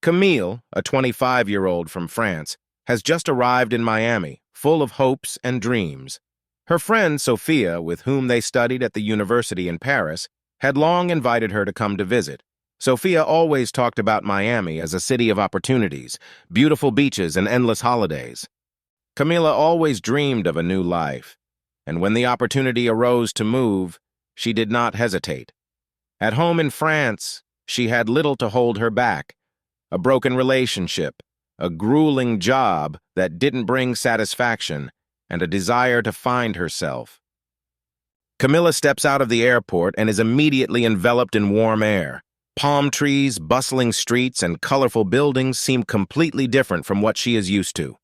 Camille, a 25-year-old from France, has just arrived in Miami, full of hopes and dreams. Her friend Sophia, with whom they studied at the university in Paris, had long invited her to come to visit. Sophia always talked about Miami as a city of opportunities, beautiful beaches, and endless holidays. Camilla always dreamed of a new life, and when the opportunity arose to move, she did not hesitate. At home in France, she had little to hold her back: a broken relationship, a grueling job that didn't bring satisfaction, and a desire to find herself. Camilla steps out of the airport and is immediately enveloped in warm air. Palm trees, bustling streets, and colorful buildings seem completely different from what she is used to.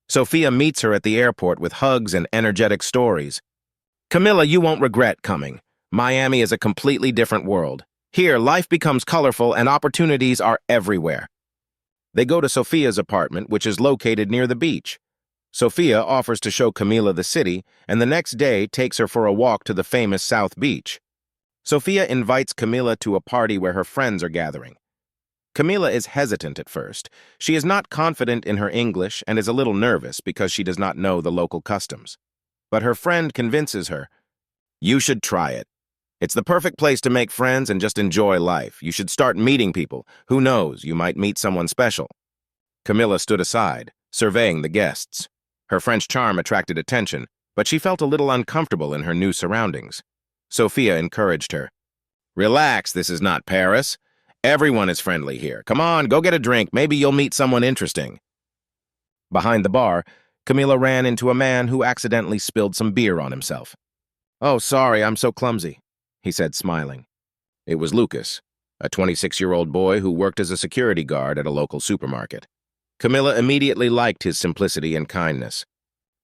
Sophia meets her at the airport with hugs and energetic stories. "Camilla, you won't regret coming. Miami is a completely different world. Here, life becomes colorful and opportunities are everywhere." They go to Sophia's apartment, which is located near the beach. Sophia offers to show Camilla the city, and the next day takes her for a walk to the famous South Beach. Sophia invites Camilla to a party where her friends are gathering. Camilla is hesitant at first. She is not confident in her English and is a little nervous because she does not know the local customs. But her friend convinces her, "You should try it. It's the perfect place to make friends and just enjoy life. You should start meeting people. Who knows, you might meet someone special." Camilla stood aside, surveying the guests. Her French charm attracted attention, but she felt a little uncomfortable in her new surroundings. Sophia encouraged her. "Relax, this is not Paris. Everyone is friendly here. Come on, go get a drink. Maybe you'll meet someone interesting." Behind the bar, Camilla ran into a man who accidentally spilled some beer on himself. "Oh, sorry, I'm so clumsy," he said, smiling. It was Lucas, a 26-year-old boy who worked as a security guard at a local supermarket. Camilla immediately liked his simplicity and kindness.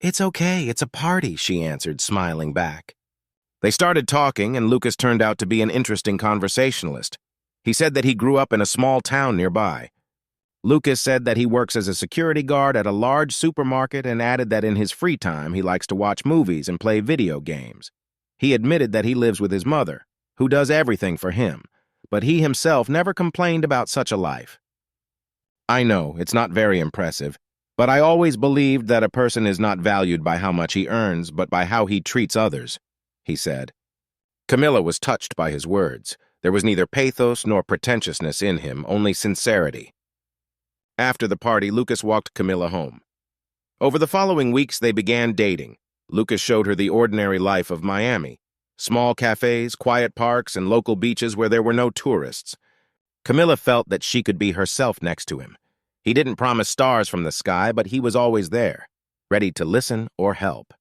"It's okay, it's a party," she answered, smiling back. They started talking, and Lucas turned out to be an interesting conversationalist. He said that he grew up in a small town nearby. Lucas said that he works as a security guard at a large supermarket and added that in his free time he likes to watch movies and play video games. He admitted that he lives with his mother, who does everything for him, but he himself never complained about such a life. "I know, it's not very impressive, but I always believed that a person is not valued by how much he earns, but by how he treats others," he said. Camilla was touched by his words. There was neither pathos nor pretentiousness in him, only sincerity. After the party, Lucas walked Camilla home. Over the following weeks, they began dating. Lucas showed her the ordinary life of Miami: small cafes, quiet parks, and local beaches where there were no tourists. Camilla felt that she could be herself next to him. He didn't promise stars from the sky, but he was always there, ready to listen or help.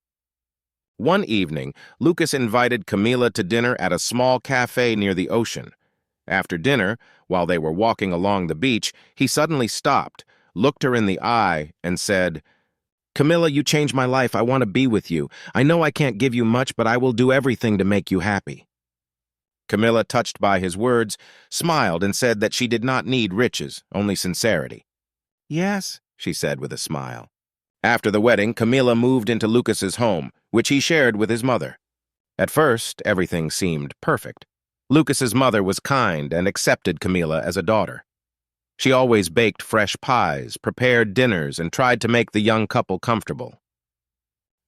One evening, Lucas invited Camilla to dinner at a small cafe near the ocean. After dinner, while they were walking along the beach, he suddenly stopped, looked her in the eye, and said, "Camilla, you changed my life. I want to be with you. I know I can't give you much, but I will do everything to make you happy." Camilla, touched by his words, smiled and said that she did not need riches, only sincerity. "Yes," she said with a smile. After the wedding, Camilla moved into Lucas's home, which he shared with his mother. At first, everything seemed perfect. Lucas's mother was kind and accepted Camilla as a daughter. She always baked fresh pies, prepared dinners, and tried to make the young couple comfortable.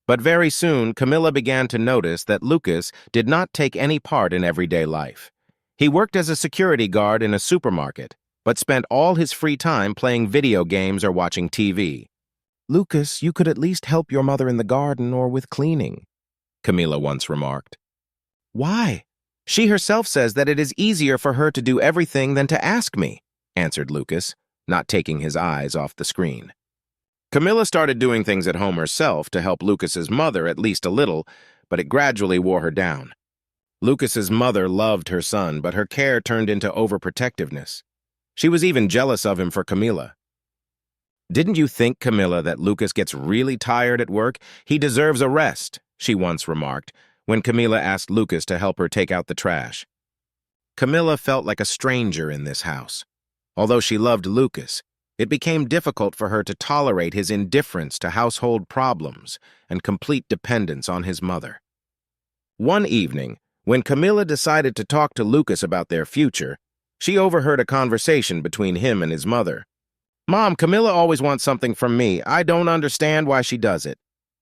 But very soon, Camilla began to notice that Lucas did not take any part in everyday life. He worked as a security guard in a supermarket, but spent all his free time playing video games or watching TV. "Lucas, you could at least help your mother in the garden or with cleaning," Camilla once remarked. "Why? She herself says that it is easier for her to do everything than to ask me," answered Lucas, not taking his eyes off the screen. Camilla started doing things at home herself to help Lucas's mother at least a little, but it gradually wore her down. Lucas's mother loved her son, but her care turned into overprotectiveness. She was even jealous of him for Camilla. "Didn't you think, Camilla, that Lucas gets really tired at work? He deserves a rest," she once remarked, when Camilla asked Lucas to help her take out the trash. Camilla felt like a stranger in this house. Although she loved Lucas, it became difficult for her to tolerate his indifference to household problems and complete dependence on his mother. One evening, when Camilla decided to talk to Lucas about their future, She overheard a conversation between him and his mother. "Mom, Camilla always wants something from me. I don't understand why she does it.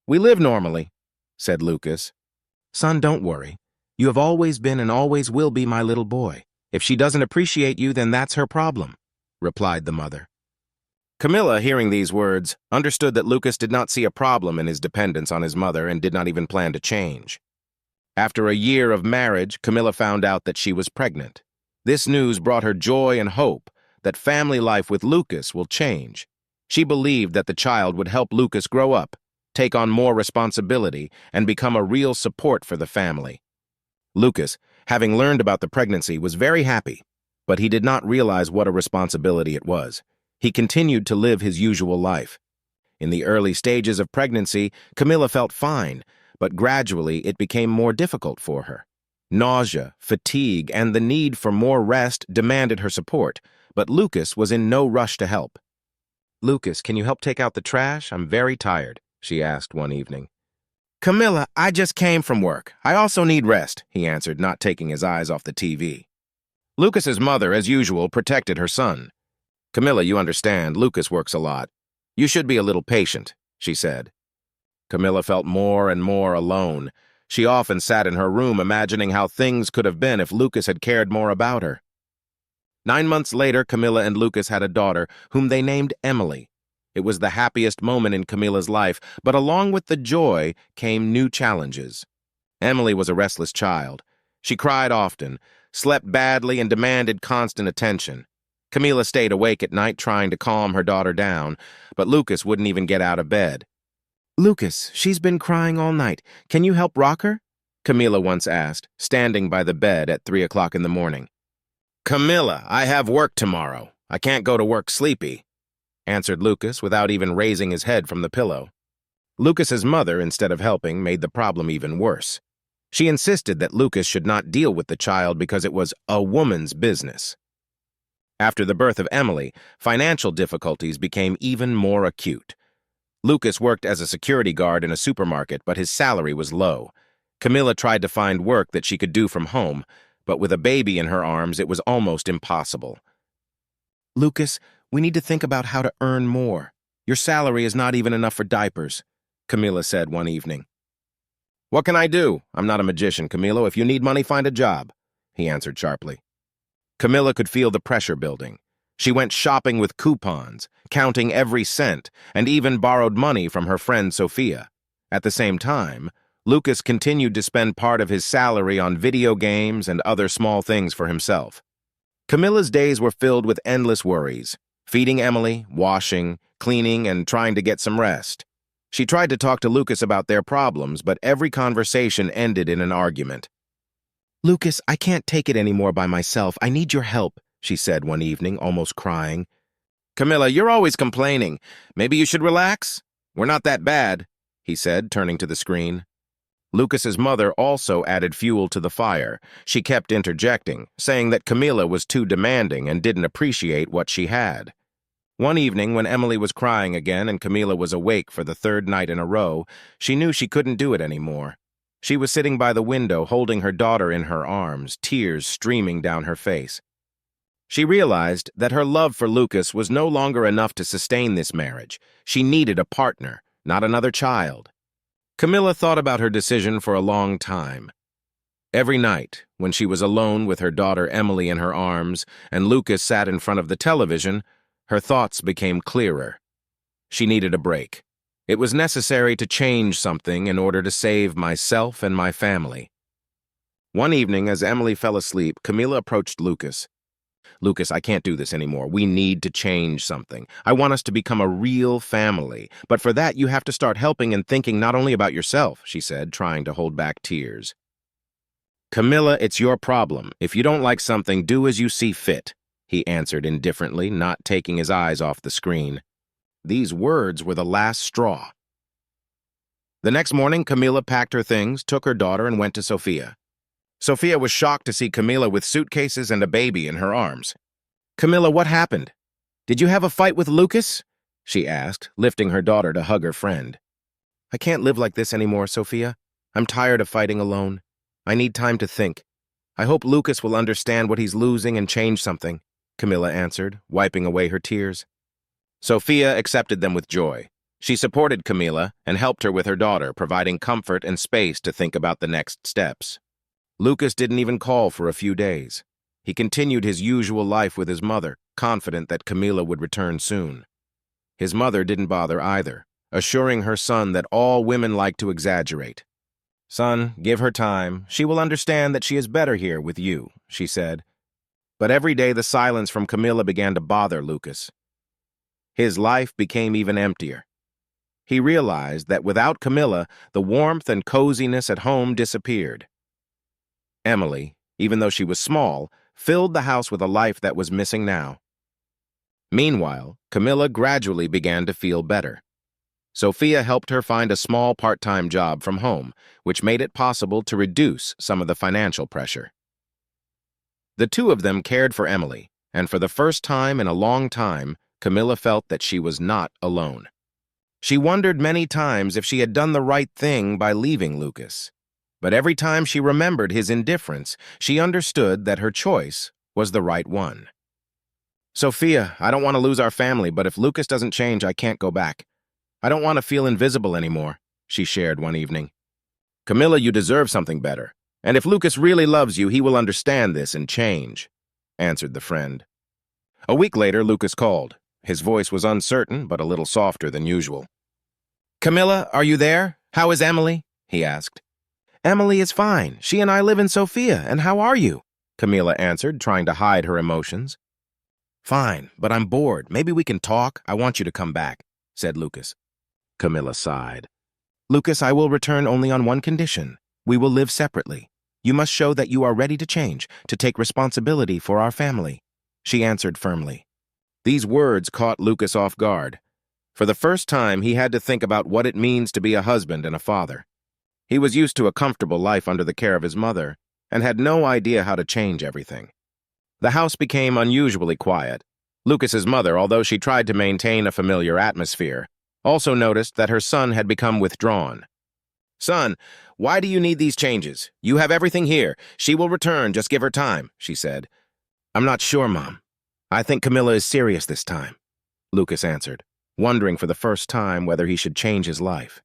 We live normally," said Lucas. "Son, don't worry. You have always been and always will be my little boy. If she doesn't appreciate you, then that's her problem," replied the mother. Camilla, hearing these words, understood that Lucas did not see a problem in his dependence on his mother and did not even plan to change. After a year of marriage, Camilla found out that she was pregnant. This news brought her joy and hope that family life with Lucas will change. She believed that the child would help Lucas grow up, take on more responsibility, and become a real support for the family. Lucas, having learned about the pregnancy, was very happy, but he did not realize what a responsibility it was. He continued to live his usual life. In the early stages of pregnancy, Camilla felt fine, but gradually it became more difficult for her. Nausea, fatigue, and the need for more rest demanded her support, but Lucas was in no rush to help. "Lucas, can you help take out the trash? I'm very tired," she asked one evening. "Camilla, I just came from work. I also need rest," he answered, not taking his eyes off the TV. Lucas's mother, as usual, protected her son. "Camilla, you understand, Lucas works a lot. You should be a little patient," she said. Camilla felt more and more alone. She often sat in her room imagining how things could have been if Lucas had cared more about her. 9 months later, Camilla and Lucas had a daughter, whom they named Emily. It was the happiest moment in Camilla's life, but along with the joy came new challenges. Emily was a restless child. She cried often, slept badly, and demanded constant attention. Camilla stayed awake at night trying to calm her daughter down, but Lucas wouldn't even get out of bed. "Lucas, she's been crying all night. Can you help rock her?" Camilla once asked, standing by the bed at 3 o'clock in the morning. "Camilla, I have work tomorrow. I can't go to work sleepy," answered Lucas without even raising his head from the pillow. Lucas's mother, instead of helping, made the problem even worse. She insisted that Lucas should not deal with the child because it was a woman's business. After the birth of Emily, financial difficulties became even more acute. Lucas worked as a security guard in a supermarket, but his salary was low. Camilla tried to find work that she could do from home, but with a baby in her arms, it was almost impossible. "Lucas, we need to think about how to earn more. Your salary is not even enough for diapers," Camilla said one evening. "What can I do? I'm not a magician, Camilla. If you need money, find a job," he answered sharply. Camilla could feel the pressure building. She went shopping with coupons, counting every cent, and even borrowed money from her friend Sophia. At the same time, Lucas continued to spend part of his salary on video games and other small things for himself. Camilla's days were filled with endless worries, feeding Emily, washing, cleaning, and trying to get some rest. She tried to talk to Lucas about their problems, but every conversation ended in an argument. "Lucas, I can't take it anymore by myself. I need your help," she said one evening, almost crying. "Camilla, you're always complaining. Maybe you should relax? We're not that bad," he said, turning to the screen. Lucas's mother also added fuel to the fire. She kept interjecting, saying that Camilla was too demanding and didn't appreciate what she had. One evening, when Emily was crying again and Camilla was awake for the 3rd night in a row, she knew she couldn't do it anymore. She was sitting by the window, holding her daughter in her arms, tears streaming down her face. She realized that her love for Lucas was no longer enough to sustain this marriage. She needed a partner, not another child. Camilla thought about her decision for a long time. Every night, when she was alone with her daughter Emily in her arms and Lucas sat in front of the television, her thoughts became clearer. She needed a break. It was necessary to change something in order to save myself and my family. One evening, as Emily fell asleep, Camilla approached Lucas. "Lucas, I can't do this anymore. We need to change something. I want us to become a real family. But for that, you have to start helping and thinking not only about yourself," she said, trying to hold back tears. "Camilla, it's your problem. If you don't like something, do as you see fit," he answered indifferently, not taking his eyes off the screen. These words were the last straw. The next morning, Camilla packed her things, took her daughter, and went to Sophia. Sophia was shocked to see Camilla with suitcases and a baby in her arms. "Camilla, what happened? Did you have a fight with Lucas?" she asked, lifting her daughter to hug her friend. "I can't live like this anymore, Sophia. I'm tired of fighting alone. I need time to think. I hope Lucas will understand what he's losing and change something, Camilla answered, wiping away her tears. Sophia accepted them with joy. She supported Camilla and helped her with her daughter, providing comfort and space to think about the next steps. Lucas didn't even call for a few days. He continued his usual life with his mother, confident that Camilla would return soon. His mother didn't bother either, assuring her son that all women like to exaggerate. "Son, give her time. She will understand that she is better here with you," she said. But every day the silence from Camilla began to bother Lucas. His life became even emptier. He realized that without Camilla, the warmth and coziness at home disappeared. Emily, even though she was small, filled the house with a life that was missing now. Meanwhile, Camilla gradually began to feel better. Sophia helped her find a small part-time job from home, which made it possible to reduce some of the financial pressure. The two of them cared for Emily, and for the first time in a long time, Camilla felt that she was not alone. She wondered many times if she had done the right thing by leaving Lucas. But every time she remembered his indifference, she understood that her choice was the right one. "Sophia, I don't want to lose our family, but if Lucas doesn't change, I can't go back. I don't want to feel invisible anymore," she shared one evening. "Camilla, you deserve something better. And if Lucas really loves you, he will understand this and change," answered the friend. A week later, Lucas called. His voice was uncertain, but a little softer than usual. "Camilla, are you there? How is Emily?" he asked. "Emily is fine. She and I live in Sofia, and how are you?" Camilla answered, trying to hide her emotions. "Fine, but I'm bored. Maybe we can talk. I want you to come back," said Lucas. Camilla sighed. "Lucas, I will return only on one condition. We will live separately. You must show that you are ready to change, to take responsibility for our family," she answered firmly. These words caught Lucas off guard. For the first time, he had to think about what it means to be a husband and a father. He was used to a comfortable life under the care of his mother and had no idea how to change everything. The house became unusually quiet. Lucas's mother, although she tried to maintain a familiar atmosphere, also noticed that her son had become withdrawn. "Son, why do you need these changes? You have everything here. She will return, just give her time," she said. "I'm not sure, Mom. I think Camilla is serious this time," Lucas answered, wondering for the first time whether he should change his life.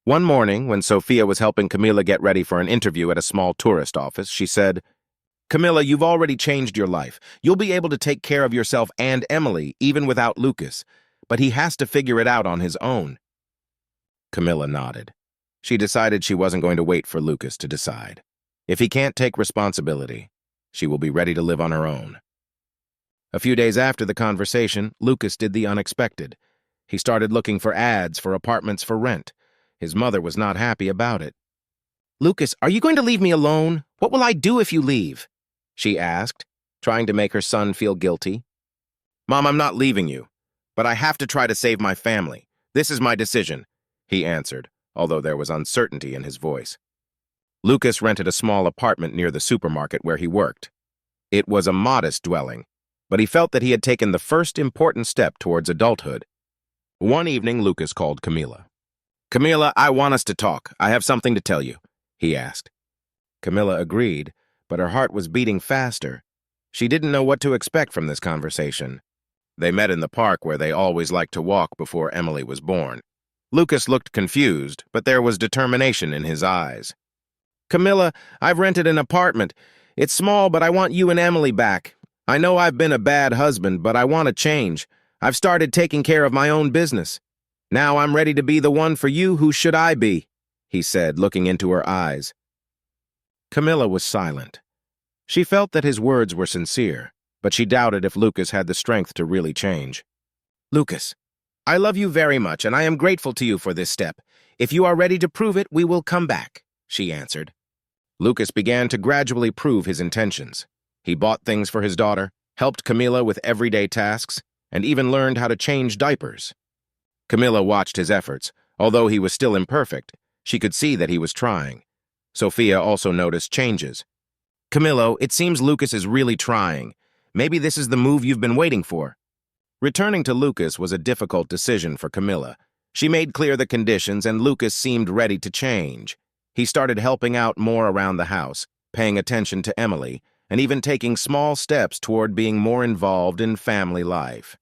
One morning, when Sophia was helping Camilla get ready for an interview at a small tourist office, she said, "Camilla, you've already changed your life. You'll be able to take care of yourself and Emily, even without Lucas. But he has to figure it out on his own." Camilla nodded. She decided she wasn't going to wait for Lucas to decide. If he can't take responsibility, she will be ready to live on her own. A few days after the conversation, Lucas did the unexpected. He started looking for ads for apartments for rent. His mother was not happy about it. "Lucas, are you going to leave me alone? What will I do if you leave?" she asked, trying to make her son feel guilty. "Mom, I'm not leaving you, but I have to try to save my family. This is my decision," he answered, although there was uncertainty in his voice. Lucas rented a small apartment near the supermarket where he worked. It was a modest dwelling, but he felt that he had taken the first important step towards adulthood. One evening, Lucas called Camilla. "Camilla, I want us to talk. I have something to tell you," he asked. Camilla agreed, but her heart was beating faster. She didn't know what to expect from this conversation. They met in the park where they always liked to walk before Emily was born. Lucas looked confused, but there was determination in his eyes. "Camilla, I've rented an apartment. It's small, but I want you and Emily back. I know I've been a bad husband, but I want to change. I've started taking care of my own business. Now I'm ready to be the one for you. Who should I be?" he said, looking into her eyes. Camilla was silent. She felt that his words were sincere, but she doubted if Lucas had the strength to really change. "Lucas, I love you very much, and I am grateful to you for this step. If you are ready to prove it, we will come back," she answered. Lucas began to gradually prove his intentions. He bought things for his daughter, helped Camilla with everyday tasks, and even learned how to change diapers. Camilla watched his efforts. Although he was still imperfect, she could see that he was trying. Sophia also noticed changes. "Camillo, it seems Lucas is really trying. Maybe this is the move you've been waiting for." Returning to Lucas was a difficult decision for Camilla. She made clear the conditions, and Lucas seemed ready to change. He started helping out more around the house. paying attention to Emily, and even taking small steps toward being more involved in family life.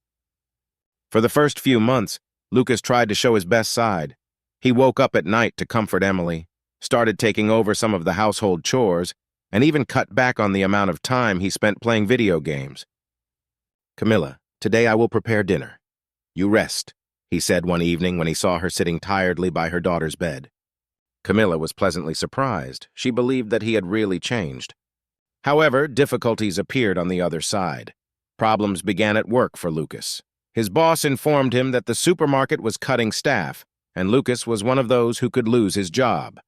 For the first few months, Lucas tried to show his best side. He woke up at night to comfort Emily, started taking over some of the household chores, and even cut back on the amount of time he spent playing video games. "Camilla, today I will prepare dinner. You rest," he said one evening when he saw her sitting tiredly by her daughter's bed. Camilla was pleasantly surprised. She believed that he had really changed. However, difficulties appeared on the other side. Problems began at work for Lucas. His boss informed him that the supermarket was cutting staff, and Lucas was one of those who could lose his job.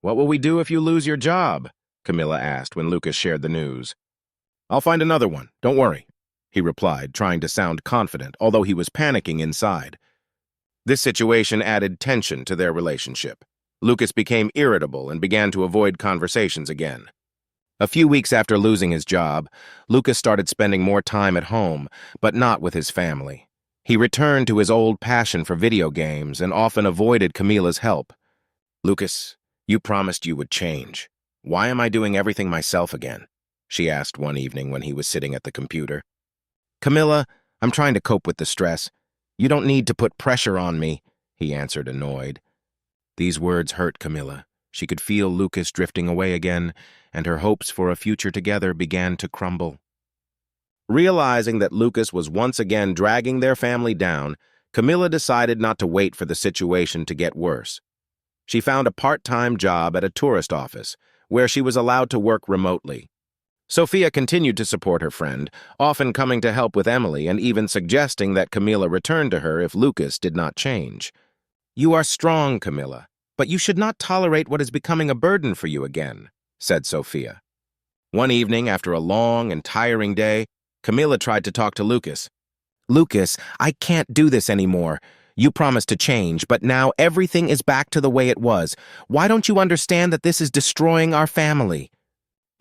"What will we do if you lose your job?" Camilla asked when Lucas shared the news. "I'll find another one, don't worry," he replied, trying to sound confident, although he was panicking inside. This situation added tension to their relationship. Lucas became irritable and began to avoid conversations again. A few weeks after losing his job, Lucas started spending more time at home, but not with his family. He returned to his old passion for video games and often avoided Camilla's help. "Lucas, you promised you would change. Why am I doing everything myself again?" she asked one evening when he was sitting at the computer. "Camilla, I'm trying to cope with the stress. You don't need to put pressure on me," he answered, annoyed. These words hurt Camilla. She could feel Lucas drifting away again, and her hopes for a future together began to crumble. Realizing that Lucas was once again dragging their family down, Camilla decided not to wait for the situation to get worse. She found a part-time job at a tourist office, where she was allowed to work remotely. Sophia continued to support her friend, often coming to help with Emily and even suggesting that Camilla return to her if Lucas did not change. "You are strong, Camilla, but you should not tolerate what is becoming a burden for you again," said Sophia. One evening, after a long and tiring day, Camilla tried to talk to Lucas. "Lucas, I can't do this anymore. You promised to change, but now everything is back to the way it was. Why don't you understand that this is destroying our family?"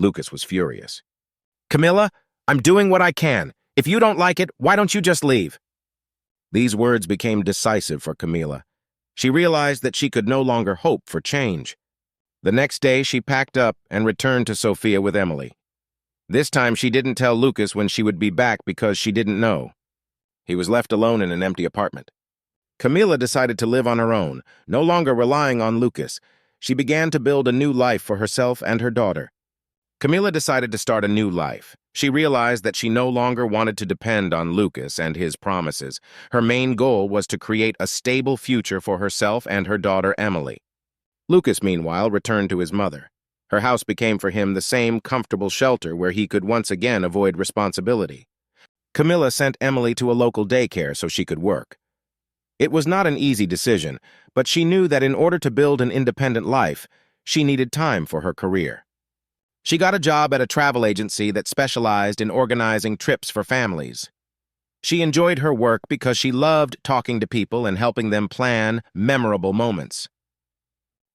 Lucas was furious. "Camilla, I'm doing what I can. If you don't like it, why don't you just leave?" These words became decisive for Camilla. She realized that she could no longer hope for change. The next day, she packed up and returned to Sophia with Emily. This time, she didn't tell Lucas when she would be back because she didn't know. He was left alone in an empty apartment. Camilla decided to live on her own, no longer relying on Lucas. She began to build a new life for herself and her daughter. Camilla decided to start a new life. She realized that she no longer wanted to depend on Lucas and his promises. Her main goal was to create a stable future for herself and her daughter Emily. Lucas, meanwhile, returned to his mother. Her house became for him the same comfortable shelter where he could once again avoid responsibility. Camilla sent Emily to a local daycare so she could work. It was not an easy decision, but she knew that in order to build an independent life, she needed time for her career. She got a job at a travel agency that specialized in organizing trips for families. She enjoyed her work because she loved talking to people and helping them plan memorable moments.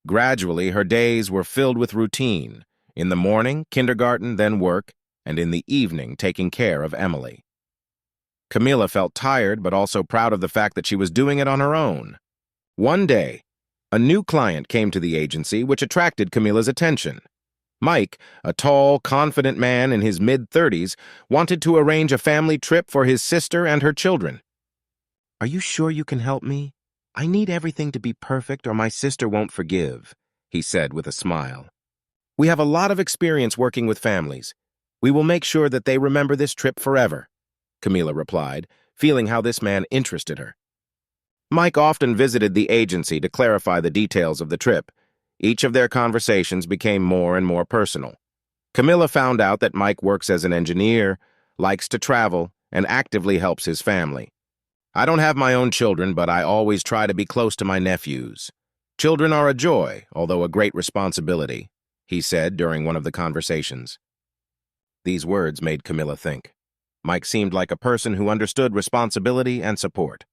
Gradually, her days were filled with routine. In the morning, kindergarten, then work, and in the evening, taking care of Emily. Camilla felt tired, but also proud of the fact that she was doing it on her own. One day, a new client came to the agency, which attracted Camilla's attention. Mike, a tall, confident man in his mid-30s, wanted to arrange a family trip for his sister and her children. "Are you sure you can help me? I need everything to be perfect or my sister won't forgive," he said with a smile. "We have a lot of experience working with families. We will make sure that they remember this trip forever," Camilla replied, feeling how this man interested her. Mike often visited the agency to clarify the details of the trip. Each of their conversations became more and more personal. Camilla found out that Mike works as an engineer, likes to travel, and actively helps his family. "I don't have my own children, but I always try to be close to my nephews. Children are a joy, although a great responsibility," he said during one of the conversations. These words made Camilla think. Mike seemed like a person who understood responsibility and support.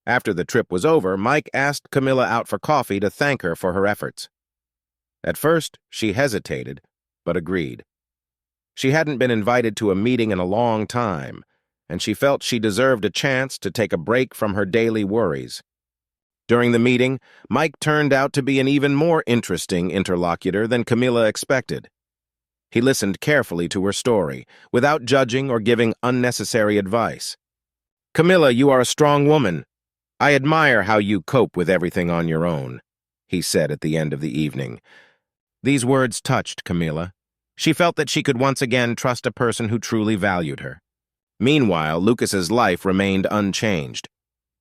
After the trip was over, Mike asked Camilla out for coffee to thank her for her efforts. At first, she hesitated, but agreed. She hadn't been invited to a meeting in a long time, and she felt she deserved a chance to take a break from her daily worries. During the meeting, Mike turned out to be an even more interesting interlocutor than Camilla expected. He listened carefully to her story, without judging or giving unnecessary advice. "Camilla, you are a strong woman. I admire how you cope with everything on your own," he said at the end of the evening. These words touched Camilla. She felt that she could once again trust a person who truly valued her. Meanwhile, Lucas's life remained unchanged.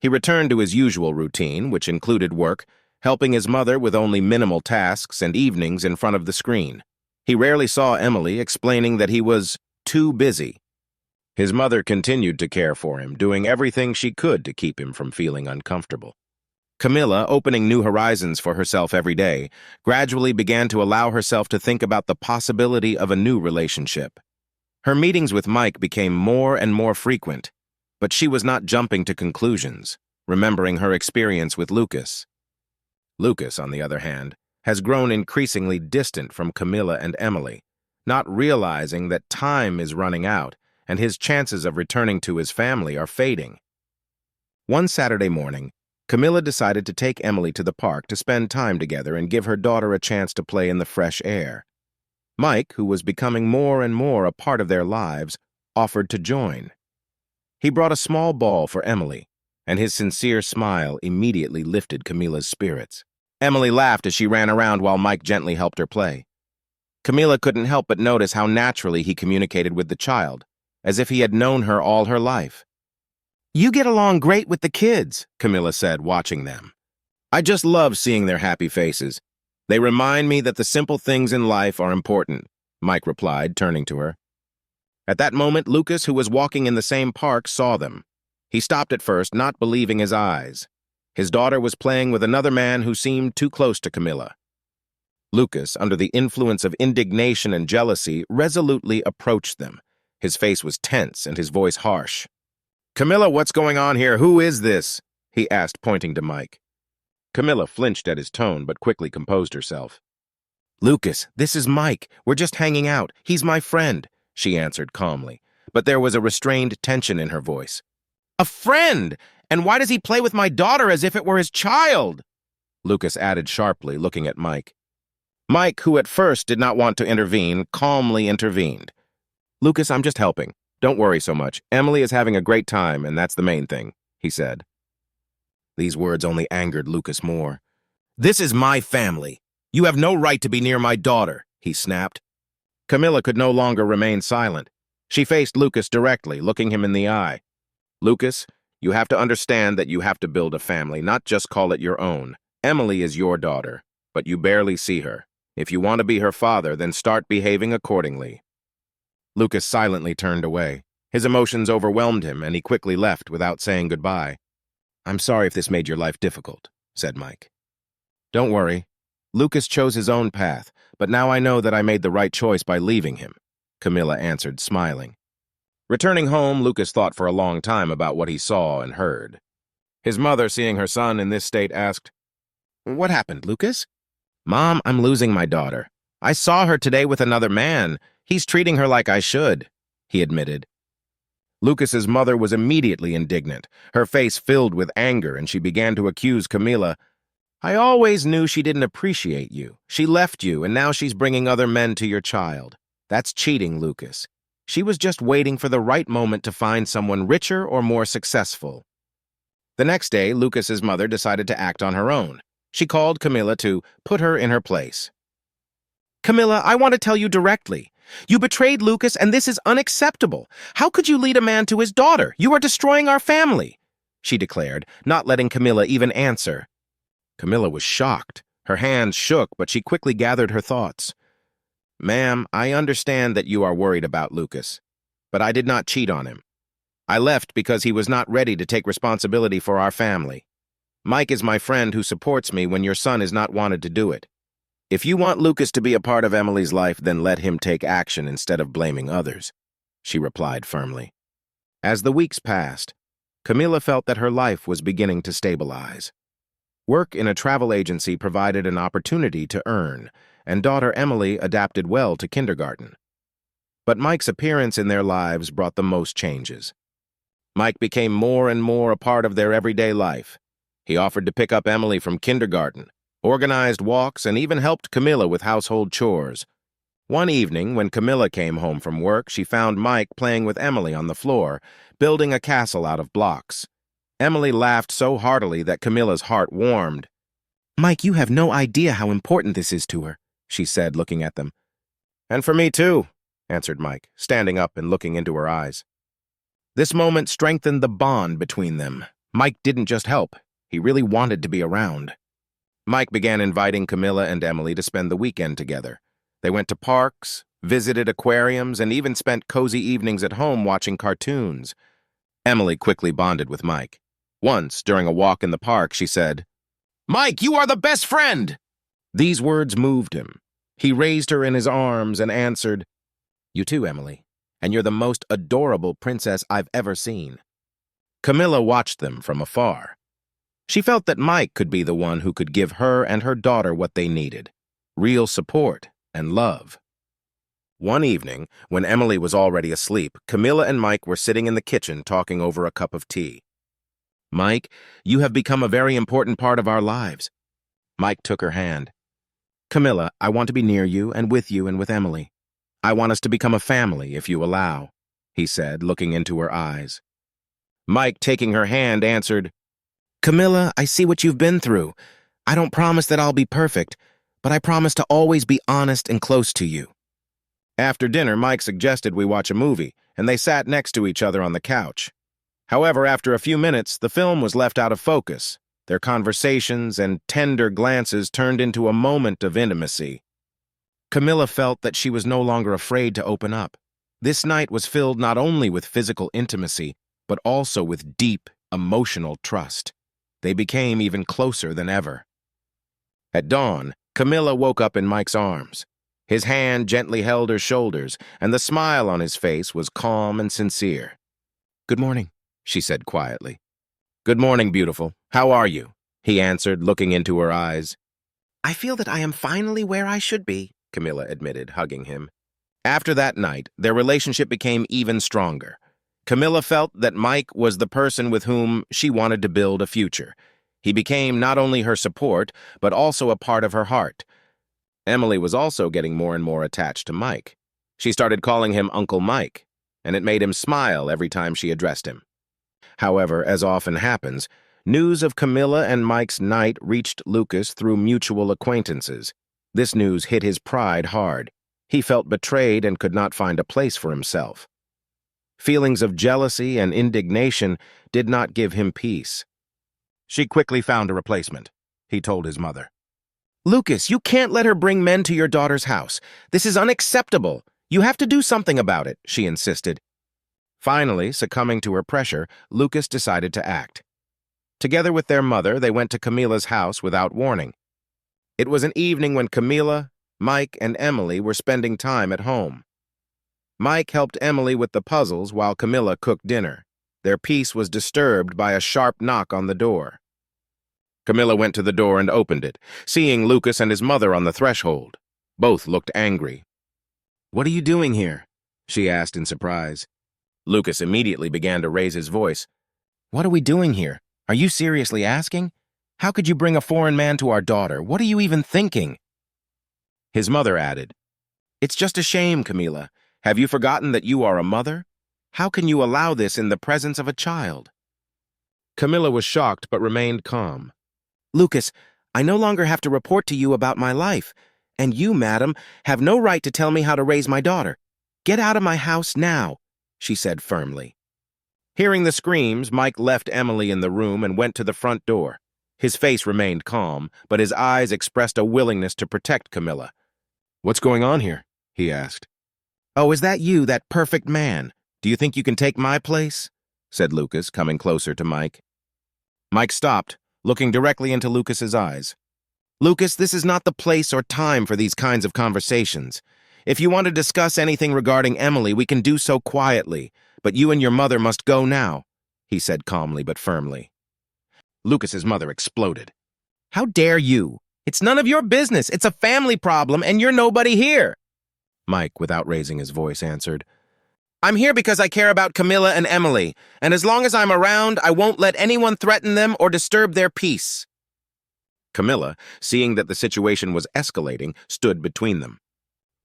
He returned to his usual routine, which included work, helping his mother with only minimal tasks and evenings in front of the screen. He rarely saw Emily, explaining that he was too busy. His mother continued to care for him, doing everything she could to keep him from feeling uncomfortable. Camilla, opening new horizons for herself every day, gradually began to allow herself to think about the possibility of a new relationship. Her meetings with Mike became more and more frequent, but she was not jumping to conclusions, remembering her experience with Lucas. Lucas, on the other hand, has grown increasingly distant from Camilla and Emily, not realizing that time is running out and his chances of returning to his family are fading. One Saturday morning, Camilla decided to take Emily to the park to spend time together and give her daughter a chance to play in the fresh air. Mike, who was becoming more and more a part of their lives, offered to join. He brought a small ball for Emily, and his sincere smile immediately lifted Camilla's spirits. Emily laughed as she ran around while Mike gently helped her play. Camilla couldn't help but notice how naturally he communicated with the child, as if he had known her all her life. "You get along great with the kids," Camilla said, watching them. "I just love seeing their happy faces. They remind me that the simple things in life are important," Mike replied, turning to her. At that moment, Lucas, who was walking in the same park, saw them. He stopped at first, not believing his eyes. His daughter was playing with another man who seemed too close to Camilla. Lucas, under the influence of indignation and jealousy, resolutely approached them. His face was tense and his voice harsh. "Camilla, what's going on here? Who is this?" he asked, pointing to Mike. Camilla flinched at his tone, but quickly composed herself. "Lucas, this is Mike. We're just hanging out. He's my friend," she answered calmly, but there was a restrained tension in her voice. "A friend? And why does he play with my daughter as if it were his child?" Lucas added sharply, looking at Mike. Mike, who at first did not want to intervene, calmly intervened. "Lucas, I'm just helping. Don't worry so much. Emily is having a great time, and that's the main thing," he said. These words only angered Lucas more. "This is my family. You have no right to be near my daughter," he snapped. Camilla could no longer remain silent. She faced Lucas directly, looking him in the eye. "Lucas, you have to understand that you have to build a family, not just call it your own. Emily is your daughter, but you barely see her. If you want to be her father, then start behaving accordingly." Lucas silently turned away. His emotions overwhelmed him, and he quickly left without saying goodbye. "I'm sorry if this made your life difficult," said Mike. "Don't worry. Lucas chose his own path, but now I know that I made the right choice by leaving him," Camilla answered, smiling. Returning home, Lucas thought for a long time about what he saw and heard. His mother, seeing her son in this state, asked, "What happened, Lucas?" "Mom, I'm losing my daughter. I saw her today with another man. He's treating her like I should," he admitted. Lucas's mother was immediately indignant. Her face filled with anger, and she began to accuse Camilla. "I always knew she didn't appreciate you. She left you, and now she's bringing other men to your child. That's cheating, Lucas. She was just waiting for the right moment to find someone richer or more successful." The next day, Lucas's mother decided to act on her own. She called Camilla to put her in her place. "Camilla, I want to tell you directly. You betrayed Lucas, and this is unacceptable. How could you lead a man to his daughter? You are destroying our family," she declared, not letting Camilla even answer. Camilla was shocked. Her hands shook, but she quickly gathered her thoughts. "Ma'am, I understand that you are worried about Lucas, but I did not cheat on him. I left because he was not ready to take responsibility for our family. Mike is my friend who supports me when your son is not wanted to do it. If you want Lucas to be a part of Emily's life, then let him take action instead of blaming others," she replied firmly. As the weeks passed, Camilla felt that her life was beginning to stabilize. Work in a travel agency provided an opportunity to earn, and daughter Emily adapted well to kindergarten. But Mike's appearance in their lives brought the most changes. Mike became more and more a part of their everyday life. He offered to pick up Emily from kindergarten, organized walks, and even helped Camilla with household chores. One evening, when Camilla came home from work, she found Mike playing with Emily on the floor, building a castle out of blocks. Emily laughed so heartily that Camilla's heart warmed. "Mike, you have no idea how important this is to her," she said, looking at them. "And for me too," answered Mike, standing up and looking into her eyes. This moment strengthened the bond between them. Mike didn't just help, he really wanted to be around. Mike began inviting Camilla and Emily to spend the weekend together. They went to parks, visited aquariums, and even spent cozy evenings at home watching cartoons. Emily quickly bonded with Mike. Once, during a walk in the park, she said, "Mike, you are the best friend!" These words moved him. He raised her in his arms and answered, "You too, Emily, and you're the most adorable princess I've ever seen." Camilla watched them from afar. She felt that Mike could be the one who could give her and her daughter what they needed, real support and love. One evening, when Emily was already asleep, Camilla and Mike were sitting in the kitchen talking over a cup of tea. "Mike, you have become a very important part of our lives." Mike took her hand. "Camilla, I want to be near you and with Emily. I want us to become a family, if you allow," he said, looking into her eyes. Mike, taking her hand, answered, "Camilla, I see what you've been through. I don't promise that I'll be perfect, but I promise to always be honest and close to you." After dinner, Mike suggested we watch a movie, and they sat next to each other on the couch. However, after a few minutes, the film was left out of focus. Their conversations and tender glances turned into a moment of intimacy. Camilla felt that she was no longer afraid to open up. This night was filled not only with physical intimacy, but also with deep, emotional trust. They became even closer than ever. At dawn, Camilla woke up in Mike's arms. His hand gently held her shoulders, and the smile on his face was calm and sincere. "Good morning," she said quietly. "Good morning, beautiful. How are you?" he answered, looking into her eyes. "I feel that I am finally where I should be," Camilla admitted, hugging him. After that night, their relationship became even stronger. Camilla felt that Mike was the person with whom she wanted to build a future. He became not only her support, but also a part of her heart. Emily was also getting more and more attached to Mike. She started calling him Uncle Mike, and it made him smile every time she addressed him. However, as often happens, news of Camilla and Mike's night reached Lucas through mutual acquaintances. This news hit his pride hard. He felt betrayed and could not find a place for himself. Feelings of jealousy and indignation did not give him peace. "She quickly found a replacement," he told his mother. "Lucas, you can't let her bring men to your daughter's house. This is unacceptable. You have to do something about it," she insisted. Finally, succumbing to her pressure, Lucas decided to act. Together with their mother, they went to Camilla's house without warning. It was an evening when Camilla, Mike, and Emily were spending time at home. Mike helped Emily with the puzzles while Camilla cooked dinner. Their peace was disturbed by a sharp knock on the door. Camilla went to the door and opened it, seeing Lucas and his mother on the threshold. Both looked angry. "What are you doing here?" she asked in surprise. Lucas immediately began to raise his voice. "What are we doing here? Are you seriously asking? How could you bring a foreign man to our daughter? What are you even thinking?" His mother added, "It's just a shame, Camilla. Have you forgotten that you are a mother? How can you allow this in the presence of a child?" Camilla was shocked but remained calm. "Lucas, I no longer have to report to you about my life, and you, madam, have no right to tell me how to raise my daughter. Get out of my house now," she said firmly. Hearing the screams, Mike left Emily in the room and went to the front door. His face remained calm, but his eyes expressed a willingness to protect Camilla. "What's going on here?" he asked. "Oh, is that you, that perfect man? Do you think you can take my place?" said Lucas, coming closer to Mike. Mike stopped, looking directly into Lucas's eyes. "Lucas, this is not the place or time for these kinds of conversations. If you want to discuss anything regarding Emily, we can do so quietly, but you and your mother must go now," he said calmly but firmly. Lucas's mother exploded. "How dare you? It's none of your business. It's a family problem, and you're nobody here." Mike, without raising his voice, answered, "I'm here because I care about Camilla and Emily, and as long as I'm around, I won't let anyone threaten them or disturb their peace." Camilla, seeing that the situation was escalating, stood between them.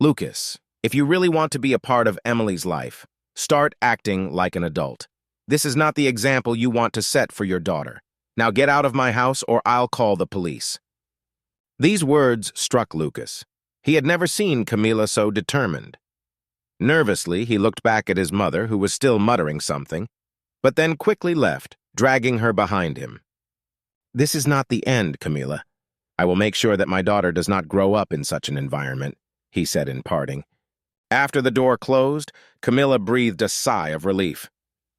Lucas, if you really want to be a part of Emily's life, start acting like an adult. This is not the example you want to set for your daughter. Now get out of my house or I'll call the police. These words struck Lucas. He had never seen Camila so determined. Nervously, he looked back at his mother, who was still muttering something, but then quickly left, dragging her behind him. This is not the end, Camila. I will make sure that my daughter does not grow up in such an environment, he said in parting. After the door closed, Camila breathed a sigh of relief.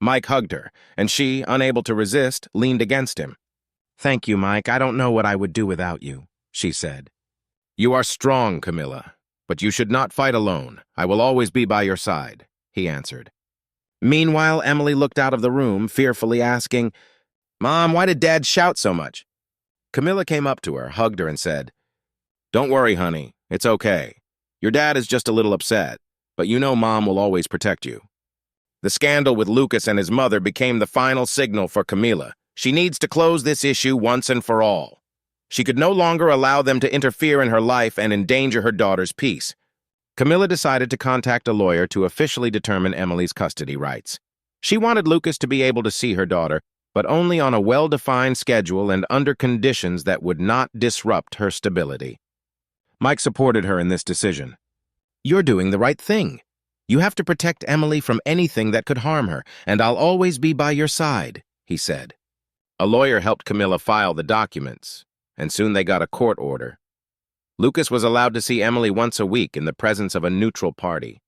Mike hugged her, and she, unable to resist, leaned against him. Thank you, Mike. I don't know what I would do without you, she said. You are strong, Camila, but you should not fight alone. I will always be by your side, he answered. Meanwhile, Emily looked out of the room, fearfully asking, Mom, why did Dad shout so much? Camila came up to her, hugged her, and said, Don't worry, honey. It's okay. Your dad is just a little upset, but you know Mom will always protect you. The scandal with Lucas and his mother became the final signal for Camila. She needs to close this issue once and for all. She could no longer allow them to interfere in her life and endanger her daughter's peace. Camila decided to contact a lawyer to officially determine Emily's custody rights. She wanted Lucas to be able to see her daughter, but only on a well-defined schedule and under conditions that would not disrupt her stability. Mike supported her in this decision. You're doing the right thing. You have to protect Emily from anything that could harm her, and I'll always be by your side, he said. A lawyer helped Camila file the documents, and soon they got a court order. Lucas was allowed to see Emily once a week in the presence of a neutral party.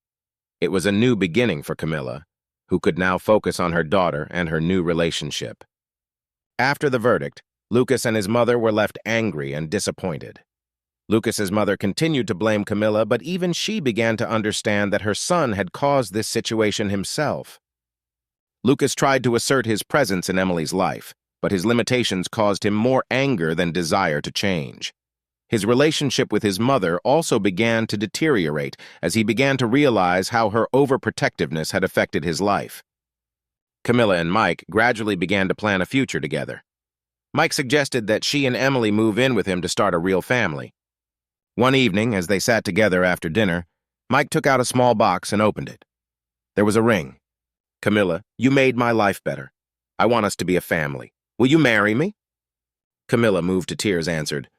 It was a new beginning for Camila, who could now focus on her daughter and her new relationship. After the verdict, Lucas and his mother were left angry and disappointed. Lucas's mother continued to blame Camila, but even she began to understand that her son had caused this situation himself. Lucas tried to assert his presence in Emily's life, but his limitations caused him more anger than desire to change. His relationship with his mother also began to deteriorate as he began to realize how her overprotectiveness had affected his life. Camila and Mike gradually began to plan a future together. Mike suggested that she and Emily move in with him to start a real family. One evening, as they sat together after dinner, Mike took out a small box and opened it. There was a ring. Camila, you made my life better. I want us to be a family. Will you marry me? Camila, moved to tears, answered,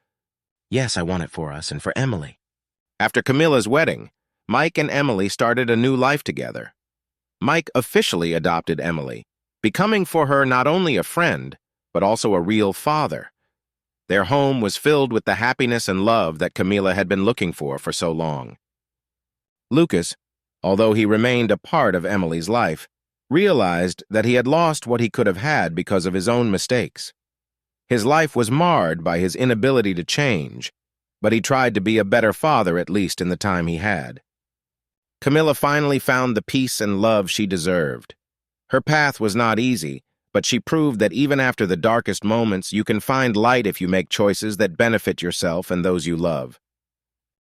Yes, I want it for us and for Emily. After Camila's wedding, Mike and Emily started a new life together. Mike officially adopted Emily, becoming for her not only a friend, but also a real father. Their home was filled with the happiness and love that Camila had been looking for so long. Lucas, although he remained a part of Emily's life, realized that he had lost what he could have had because of his own mistakes. His life was marred by his inability to change, but he tried to be a better father at least in the time he had. Camila finally found the peace and love she deserved. Her path was not easy, but she proved that even after the darkest moments, you can find light if you make choices that benefit yourself and those you love.